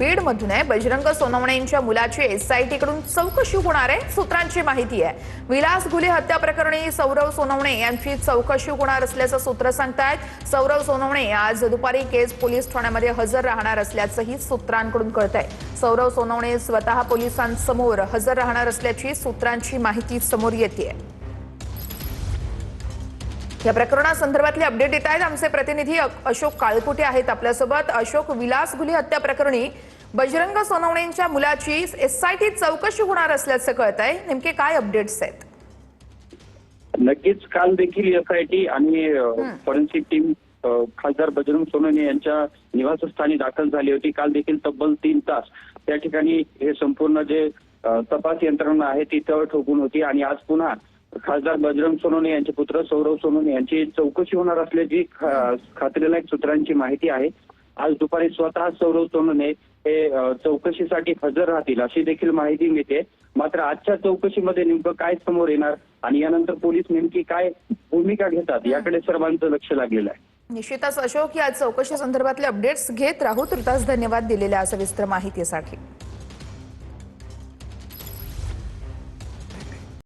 बीडमधून आहे बजरंग सोनवणेंच्या मुलाची एसआयटी कडून चौकशी होणार आहे, सूत्रांची माहिती आहे। विलास घुले हत्या प्रकरणी सौरव सोनवणे यांची चौकशी होणार असल्याचं सूत्र सांगतायत। सौरव सोनवणे आज दुपारी केज पोलीस ठाण्यामध्ये हजर राहणार असल्याचंही सूत्रांकडून कळतंय। सौरव सोनवणे स्वतः पोलिसांसमोर हजर राहणार असल्याची सूत्रांची माहिती समोर येतेय। या प्रकरणासंदर्भातले अपडेट देत आहेत आमचे प्रतिनिधी अशोक काळकुटे आहेत आपल्यासोबत। अशोक, विलास घुले हत्या प्रकरणी बजरंग सोनवणेंच्या मुलाची एसआयटी चौकशी होणार असल्याचं कळतंय, नेमके काय अपडेट्स आहेत? नक्कीच काल देखील एसआयटी आणि फॉरेन्सिक टीम खासदार बजरंग सोनवणे यांच्या निवासस्थानी दाखल झाली होती। काल देखील तब्बल 3 तास त्या ठिकाणी हे संपूर्ण जे तपास यंत्रणा आहे ती तळ ठोकून होती आणि आज पुन्हा खासदार बजरंग सोनवणे यांचे पुत्र सौरव सोनवणे यांची चौकशी होणार असल्याची खात्रीलायक सूत्रांची माहिती आहे। आज दुपारी स्वतः सौरव सोनवणे हे चौकशीसाठी हजर राहतील अशी देखील माहिती मिळते। मात्र आजच्या चौकशीमध्ये नेमकं काय समोर येणार आणि यानंतर पोलीस नेमकी काय भूमिका घेतात याकडे सर्वांचं लक्ष लागलेलं आहे। निश्चितच अशोक, या चौकशी संदर्भातले अपडेट्स घेत राहू। तुर्तास धन्यवाद दिलेल्या सविस्तर माहितीसाठी।